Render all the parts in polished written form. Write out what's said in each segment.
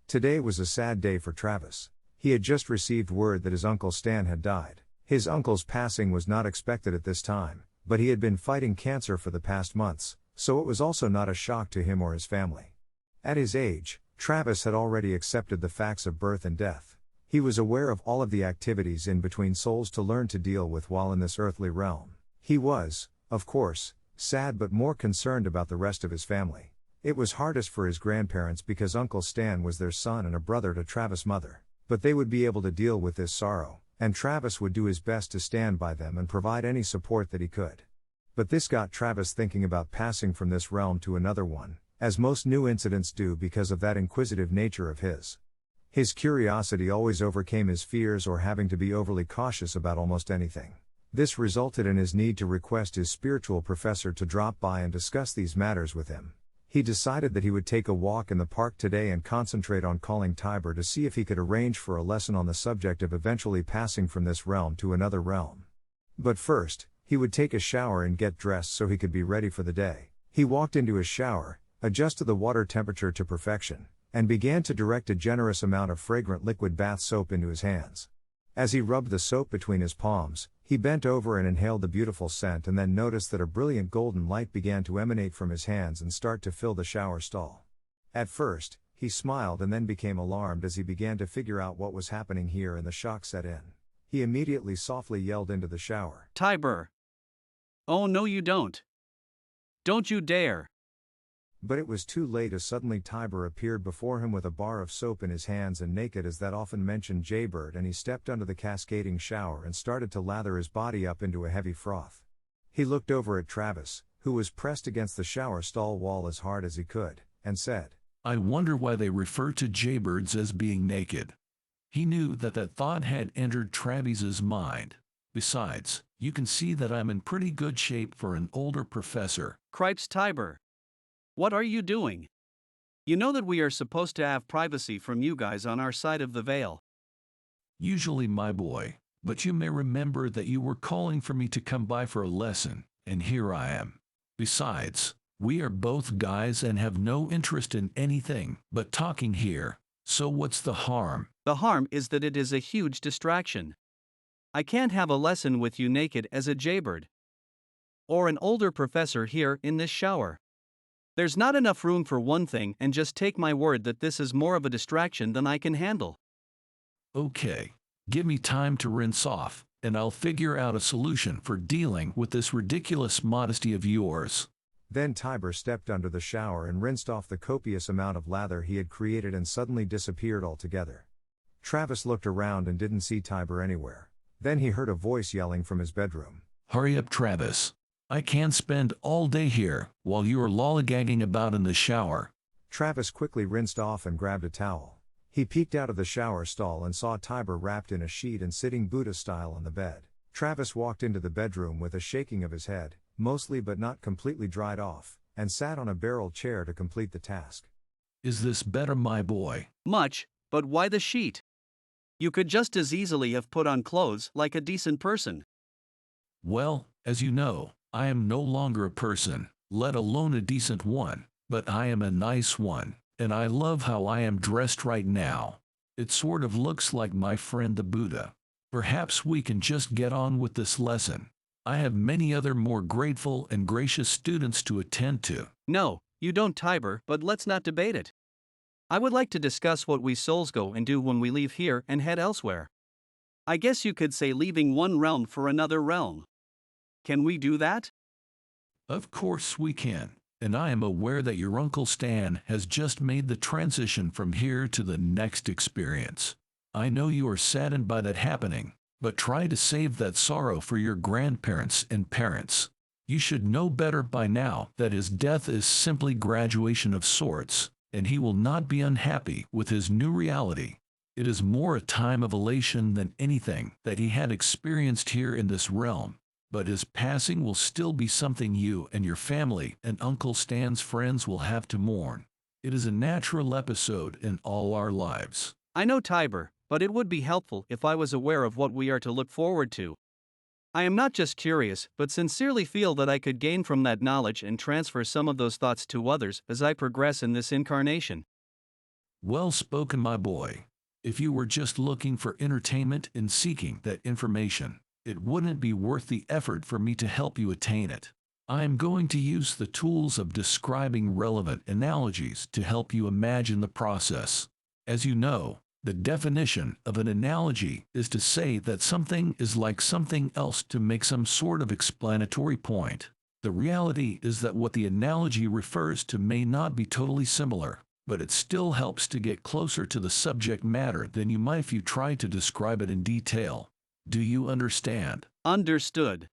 Today was a sad day for Travis. He had just received word that his uncle Stan had died. His uncle's passing was not expected at this time, but he had been fighting cancer for the past months, so it was also not a shock to him or his family. At his age, Travis had already accepted the facts of birth and death. He was aware of all of the activities in between souls to learn to deal with while in this earthly realm. He was, of course, sad but more concerned about the rest of his family. It was hardest for his grandparents because Uncle Stan was their son and a brother to Travis' mother. But they would be able to deal with this sorrow, and Travis would do his best to stand by them and provide any support that he could. But this got Travis thinking about passing from this realm to another one, as most new incidents do because of that inquisitive nature of his. His curiosity always overcame his fears or having to be overly cautious about almost anything. This resulted in his need to request his spiritual professor to drop by and discuss these matters with him. He decided that he would take a walk in the park today and concentrate on calling Tiber to see if he could arrange for a lesson on the subject of eventually passing from this realm to another realm. But first, he would take a shower and get dressed so he could be ready for the day. He walked into his shower, adjusted the water temperature to perfection, and began to direct a generous amount of fragrant liquid bath soap into his hands. As he rubbed the soap between his palms, he bent over and inhaled the beautiful scent and then noticed that a brilliant golden light began to emanate from his hands and start to fill the shower stall. At first, he smiled and then became alarmed as he began to figure out what was happening here and the shock set in. He immediately softly yelled into the shower, "Tiber! Oh no you don't! Don't you dare!" But it was too late as suddenly Tiber appeared before him with a bar of soap in his hands and naked as that often mentioned jaybird, and he stepped under the cascading shower and started to lather his body up into a heavy froth. He looked over at Travis, who was pressed against the shower stall wall as hard as he could, and said, "I wonder why they refer to jaybirds as being naked." He knew that thought had entered Travis's mind. Besides, you can see that I'm in pretty good shape for an older professor. Cripes Tiber! What are you doing? You know that we are supposed to have privacy from you guys on our side of the veil. Usually, my boy, but you may remember that you were calling for me to come by for a lesson, and here I am. Besides, we are both guys and have no interest in anything but talking here, so what's the harm? The harm is that it is a huge distraction. I can't have a lesson with you naked as a jaybird. Or an older professor here in this shower. There's not enough room for one thing, and just take my word that this is more of a distraction than I can handle. Okay, give me time to rinse off, and I'll figure out a solution for dealing with this ridiculous modesty of yours. Then Tiber stepped under the shower and rinsed off the copious amount of lather he had created and suddenly disappeared altogether. Travis looked around and didn't see Tiber anywhere. Then he heard a voice yelling from his bedroom. "Hurry up, Travis. I can't spend all day here while you are lollygagging about in the shower." Travis quickly rinsed off and grabbed a towel. He peeked out of the shower stall and saw Tiber wrapped in a sheet and sitting Buddha style on the bed. Travis walked into the bedroom with a shaking of his head, mostly but not completely dried off, and sat on a barrel chair to complete the task. "Is this better, my boy?" Much, but why the sheet? You could just as easily have put on clothes like a decent person. "Well, as you know, I am no longer a person, let alone a decent one, but I am a nice one, and I love how I am dressed right now. It sort of looks like my friend the Buddha. Perhaps we can just get on with this lesson. I have many other more grateful and gracious students to attend to." No, you don't, Tiber, but let's not debate it. I would like to discuss what we souls go and do when we leave here and head elsewhere. I guess you could say leaving one realm for another realm. Can we do that? Of course we can, and I am aware that your Uncle Stan has just made the transition from here to the next experience. I know you are saddened by that happening, but try to save that sorrow for your grandparents and parents. You should know better by now that his death is simply graduation of sorts, and he will not be unhappy with his new reality. It is more a time of elation than anything that he had experienced here in this realm. But his passing will still be something you and your family and Uncle Stan's friends will have to mourn. It is a natural episode in all our lives. I know, Tiber, but it would be helpful if I was aware of what we are to look forward to. I am not just curious, but sincerely feel that I could gain from that knowledge and transfer some of those thoughts to others as I progress in this incarnation. Well spoken, my boy. If you were just looking for entertainment and seeking that information, it wouldn't be worth the effort for me to help you attain it. I am going to use the tools of describing relevant analogies to help you imagine the process. As you know, the definition of an analogy is to say that something is like something else to make some sort of explanatory point. The reality is that what the analogy refers to may not be totally similar, but it still helps to get closer to the subject matter than you might if you tried to describe it in detail. Do you understand? Understood.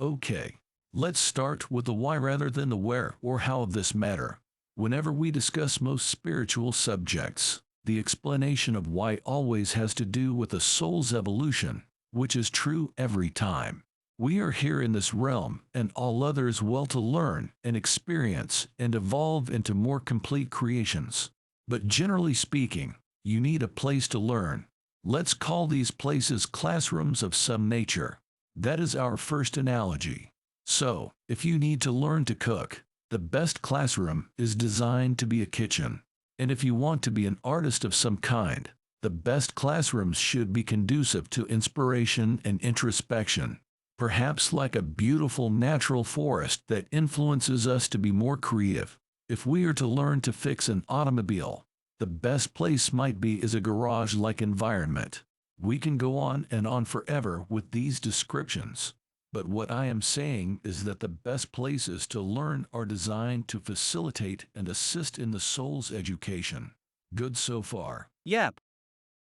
Okay. Let's start with the why rather than the where or how of this matter. Whenever we discuss most spiritual subjects, the explanation of why always has to do with the soul's evolution, which is true every time. We are here in this realm and all others well to learn and experience and evolve into more complete creations. But generally speaking, you need a place to learn. Let's call these places classrooms of some nature. That is our first analogy. So, if you need to learn to cook, the best classroom is designed to be a kitchen. And if you want to be an artist of some kind, the best classrooms should be conducive to inspiration and introspection. Perhaps like a beautiful natural forest that influences us to be more creative. If we are to learn to fix an automobile, the best place might be is a garage-like environment. We can go on and on forever with these descriptions. But what I am saying is that the best places to learn are designed to facilitate and assist in the soul's education. Good so far? Yep.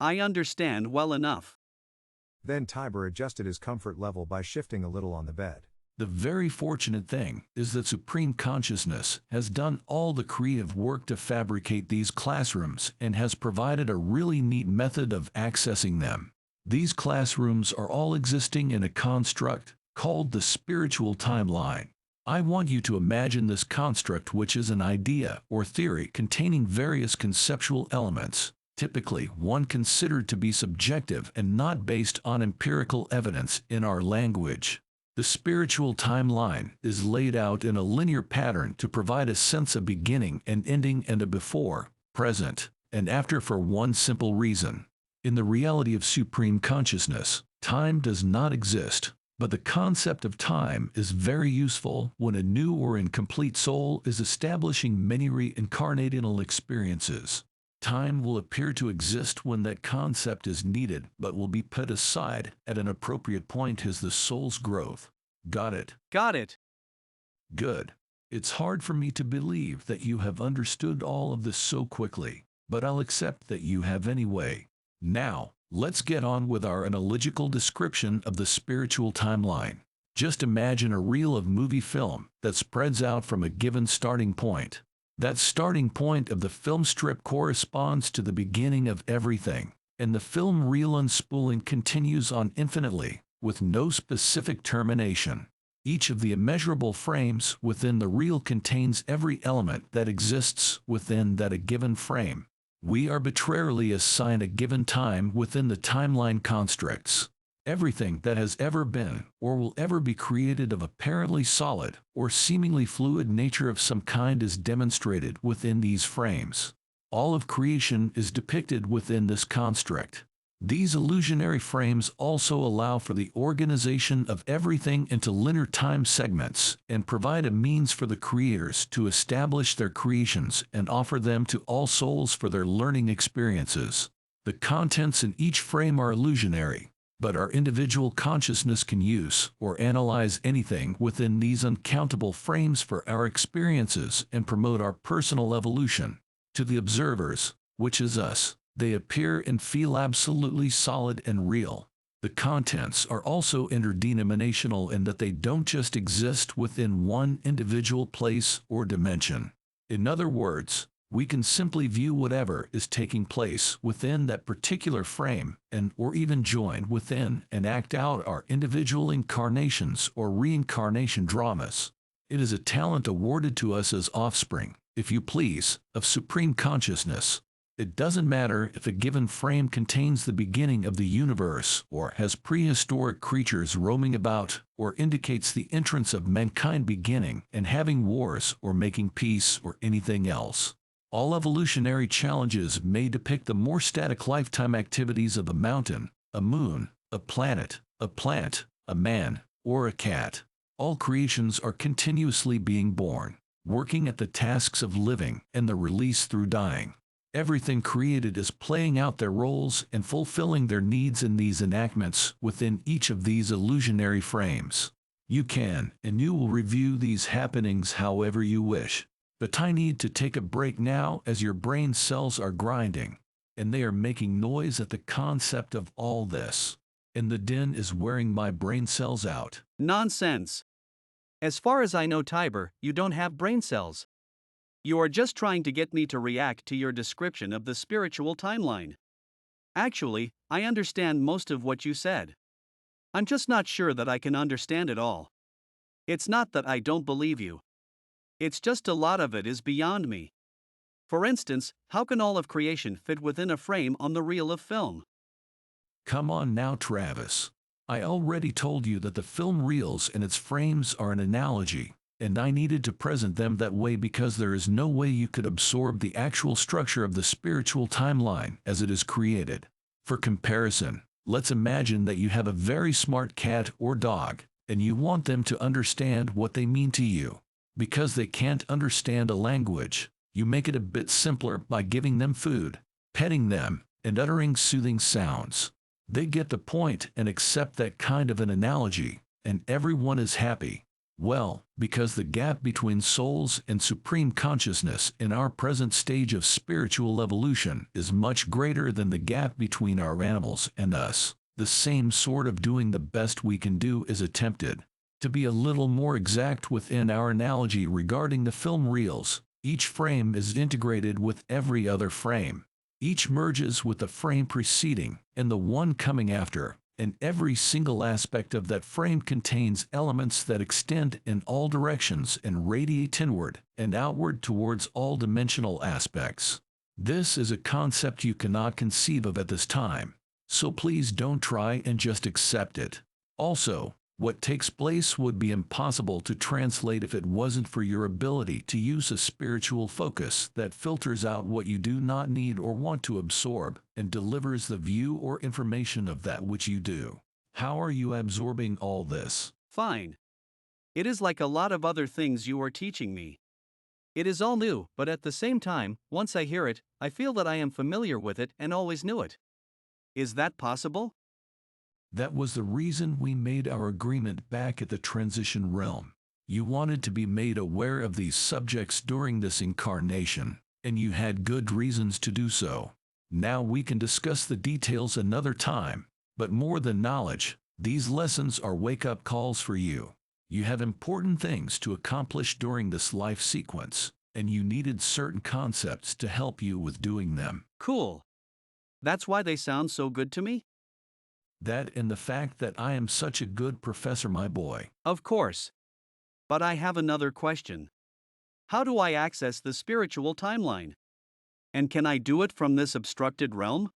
I understand well enough. Then Tiber adjusted his comfort level by shifting a little on the bed. The very fortunate thing is that Supreme Consciousness has done all the creative work to fabricate these classrooms and has provided a really neat method of accessing them. These classrooms are all existing in a construct called the spiritual timeline. I want you to imagine this construct, which is an idea or theory containing various conceptual elements, typically one considered to be subjective and not based on empirical evidence in our language. The spiritual timeline is laid out in a linear pattern to provide a sense of beginning and ending and a before, present, and after for one simple reason. In the reality of Supreme Consciousness, time does not exist. But the concept of time is very useful when a new or incomplete soul is establishing many reincarnational experiences. Time will appear to exist when that concept is needed, but will be put aside at an appropriate point as the soul's growth. Got it? Got it. Good. It's hard for me to believe that you have understood all of this so quickly, but I'll accept that you have anyway. Now, let's get on with our analogical description of the spiritual timeline. Just imagine a reel of movie film that spreads out from a given starting point. That starting point of the film strip corresponds to the beginning of everything, and the film reel unspooling continues on infinitely, with no specific termination. Each of the immeasurable frames within the reel contains every element that exists within that a given frame. We arbitrarily assign a given time within the timeline constructs. Everything that has ever been or will ever be created of apparently solid or seemingly fluid nature of some kind is demonstrated within these frames. All of creation is depicted within this construct. These illusionary frames also allow for the organization of everything into linear time segments and provide a means for the creators to establish their creations and offer them to all souls for their learning experiences. The contents in each frame are illusionary, but our individual consciousness can use or analyze anything within these uncountable frames for our experiences and promote our personal evolution. To the observers, which is us, they appear and feel absolutely solid and real. The contents are also interdenominational in that they don't just exist within one individual place or dimension. In other words, we can simply view whatever is taking place within that particular frame and or even join within and act out our individual incarnations or reincarnation dramas. It is a talent awarded to us as offspring, if you please, of Supreme Consciousness. It doesn't matter if a given frame contains the beginning of the universe or has prehistoric creatures roaming about or indicates the entrance of mankind beginning and having wars or making peace or anything else. All evolutionary challenges may depict the more static lifetime activities of a mountain, a moon, a planet, a plant, a man, or a cat. All creations are continuously being born, working at the tasks of living and the release through dying. Everything created is playing out their roles and fulfilling their needs in these enactments within each of these illusionary frames. You can, and you will review these happenings however you wish. But I need to take a break now as your brain cells are grinding, and they are making noise at the concept of all this. And the din is wearing my brain cells out. Nonsense. As far as I know, Tiber, you don't have brain cells. You are just trying to get me to react to your description of the spiritual timeline. Actually, I understand most of what you said. I'm just not sure that I can understand it all. It's not that I don't believe you. It's just a lot of it is beyond me. For instance, how can all of creation fit within a frame on the reel of film? Come on now, Travis. I already told you that the film reels and its frames are an analogy, and I needed to present them that way because there is no way you could absorb the actual structure of the spiritual timeline as it is created. For comparison, let's imagine that you have a very smart cat or dog, and you want them to understand what they mean to you. Because they can't understand a language, you make it a bit simpler by giving them food, petting them, and uttering soothing sounds. They get the point and accept that kind of an analogy, and everyone is happy. Well, because the gap between souls and supreme consciousness in our present stage of spiritual evolution is much greater than the gap between our animals and us. The same sort of doing the best we can do is attempted. To be a little more exact within our analogy regarding the film reels, each frame is integrated with every other frame. Each merges with the frame preceding and the one coming after, and every single aspect of that frame contains elements that extend in all directions and radiate inward and outward towards all dimensional aspects. This is a concept you cannot conceive of at this time, so please don't try and just accept it. Also, what takes place would be impossible to translate if it wasn't for your ability to use a spiritual focus that filters out what you do not need or want to absorb and delivers the view or information of that which you do. How are you absorbing all this? Fine. It is like a lot of other things you are teaching me. It is all new, but at the same time, once I hear it, I feel that I am familiar with it and always knew it. Is that possible? That was the reason we made our agreement back at the transition realm. You wanted to be made aware of these subjects during this incarnation, and you had good reasons to do so. Now we can discuss the details another time, but more than knowledge, these lessons are wake-up calls for you. You have important things to accomplish during this life sequence, and you needed certain concepts to help you with doing them. Cool. That's why they sound so good to me? That and the fact that I am such a good professor, my boy. Of course. But I have another question. How do I access the spiritual timeline? And can I do it from this obstructed realm?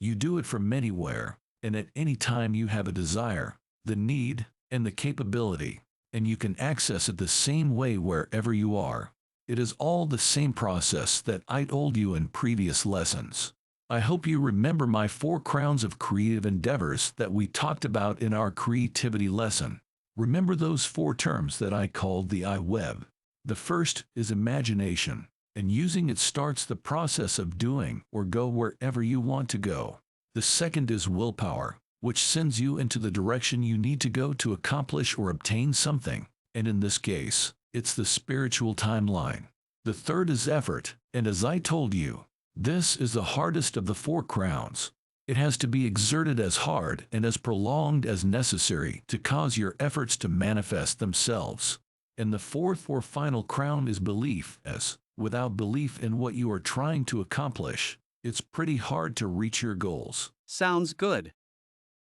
You do it from anywhere, and at any time you have a desire, the need, and the capability, and you can access it the same way wherever you are. It is all the same process that I told you in previous lessons. I hope you remember my 4 crowns of creative endeavors that we talked about in our creativity lesson. Remember those 4 terms that I called the I-web. The first is imagination, and using it starts the process of doing or go wherever you want to go. The second is willpower, which sends you into the direction you need to go to accomplish or obtain something, and in this case, it's the spiritual timeline. The third is effort, and as I told you, this is the hardest of the 4 crowns. It has to be exerted as hard and as prolonged as necessary to cause your efforts to manifest themselves. And the fourth or final crown is belief, as, without belief in what you are trying to accomplish, it's pretty hard to reach your goals. Sounds good.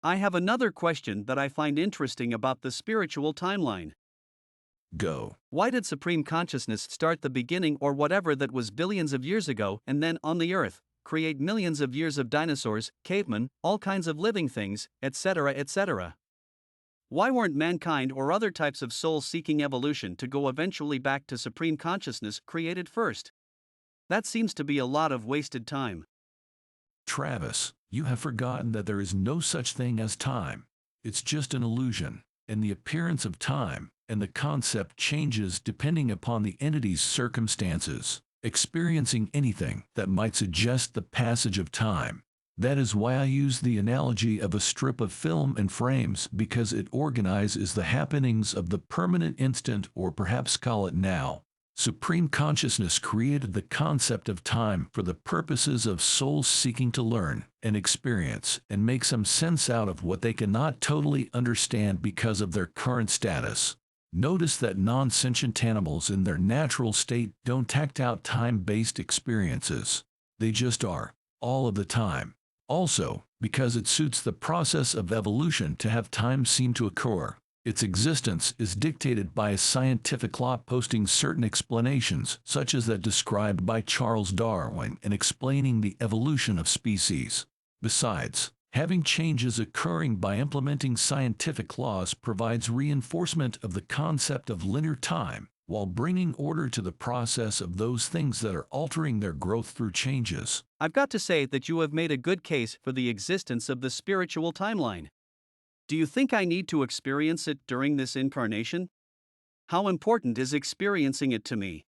I have another question that I find interesting about the spiritual timeline. Go. Why did Supreme Consciousness start the beginning or whatever that was billions of years ago and then on the Earth, create millions of years of dinosaurs, cavemen, all kinds of living things, etc., etc.? Why weren't mankind or other types of soul-seeking evolution to go eventually back to Supreme Consciousness created first? That seems to be a lot of wasted time. Travis, you have forgotten that there is no such thing as time. It's just an illusion, and the appearance of time and the concept changes depending upon the entity's circumstances, experiencing anything that might suggest the passage of time. That is why I use the analogy of a strip of film and frames, because it organizes the happenings of the permanent instant, or perhaps call it now. Supreme Consciousness created the concept of time for the purposes of souls seeking to learn and experience and make some sense out of what they cannot totally understand because of their current status. Notice that non-sentient animals in their natural state don't act out time-based experiences. They just are, all of the time. Also, because it suits the process of evolution to have time seem to occur, its existence is dictated by a scientific law posting certain explanations, such as that described by Charles Darwin in explaining the evolution of species. Besides, having changes occurring by implementing scientific laws provides reinforcement of the concept of linear time, while bringing order to the process of those things that are altering their growth through changes. I've got to say that you have made a good case for the existence of the spiritual timeline. Do you think I need to experience it during this incarnation? How important is experiencing it to me?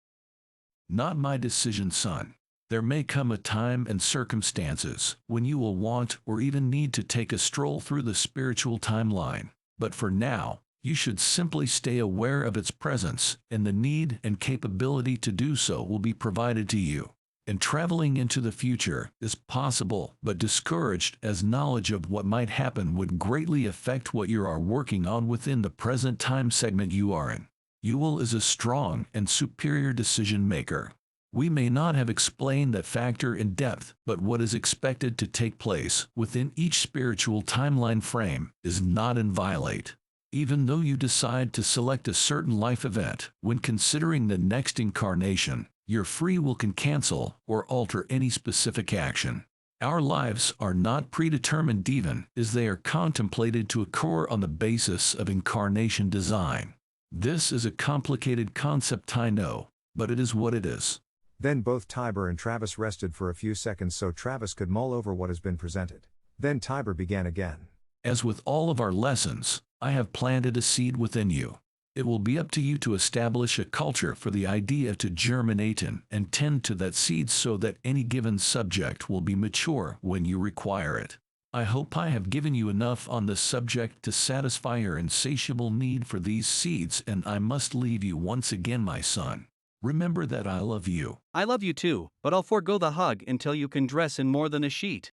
Not my decision, son. There may come a time and circumstances when you will want or even need to take a stroll through the spiritual timeline, but for now, you should simply stay aware of its presence, and the need and capability to do so will be provided to you. And traveling into the future is possible, but discouraged, as knowledge of what might happen would greatly affect what you are working on within the present time segment you are in. Ewell is a strong and superior decision maker. We may not have explained that factor in depth, but what is expected to take place within each spiritual timeline frame is not inviolate. Even though you decide to select a certain life event when considering the next incarnation, your free will can cancel or alter any specific action. Our lives are not predetermined even as they are contemplated to occur on the basis of incarnation design. This is a complicated concept, I know, but it is what it is. Then both Tiber and Travis rested for a few seconds so Travis could mull over what has been presented. Then Tiber began again. As with all of our lessons, I have planted a seed within you. It will be up to you to establish a culture for the idea to germinate in and tend to that seed so that any given subject will be mature when you require it. I hope I have given you enough on this subject to satisfy your insatiable need for these seeds, and I must leave you once again, my son. Remember that I love you. I love you too, but I'll forego the hug until you can dress in more than a sheet.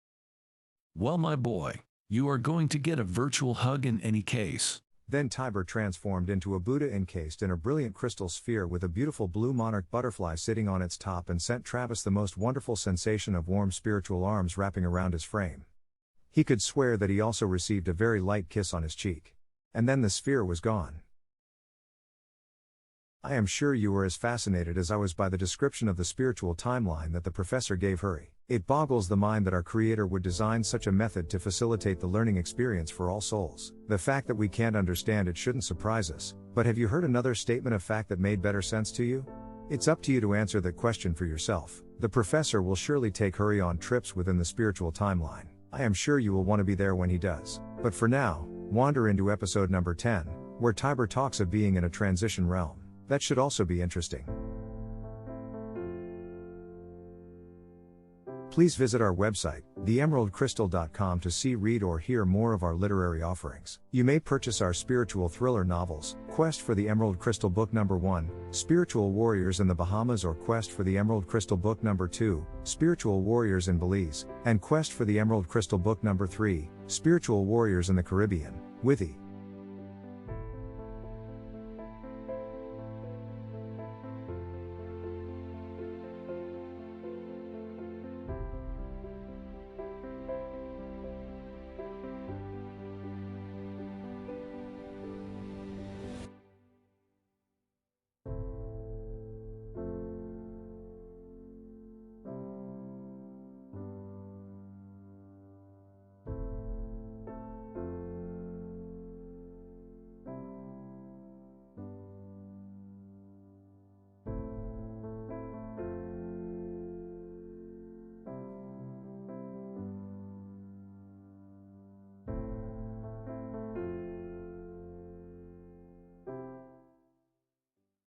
Well, my boy, you are going to get a virtual hug in any case. Then Tiber transformed into a Buddha encased in a brilliant crystal sphere with a beautiful blue monarch butterfly sitting on its top, and sent Travis the most wonderful sensation of warm spiritual arms wrapping around his frame. He could swear that he also received a very light kiss on his cheek. And then the sphere was gone. I am sure you were as fascinated as I was by the description of the spiritual timeline that the professor gave Hurry. It boggles the mind that our Creator would design such a method to facilitate the learning experience for all souls. The fact that we can't understand it shouldn't surprise us, but have you heard another statement of fact that made better sense to you? It's up to you to answer that question for yourself. The professor will surely take Hurry on trips within the spiritual timeline. I am sure you will want to be there when he does. But for now, wander into episode number 10, where Tiber talks of being in a transition realm. That should also be interesting. Please visit our website, theemeraldcrystal.com, to see, read, or hear more of our literary offerings. You may purchase our spiritual thriller novels, Quest for the Emerald Crystal Book No. 1, Spiritual Warriors in the Bahamas, or Quest for the Emerald Crystal Book No. 2, Spiritual Warriors in Belize, and Quest for the Emerald Crystal Book No. 3, Spiritual Warriors in the Caribbean, with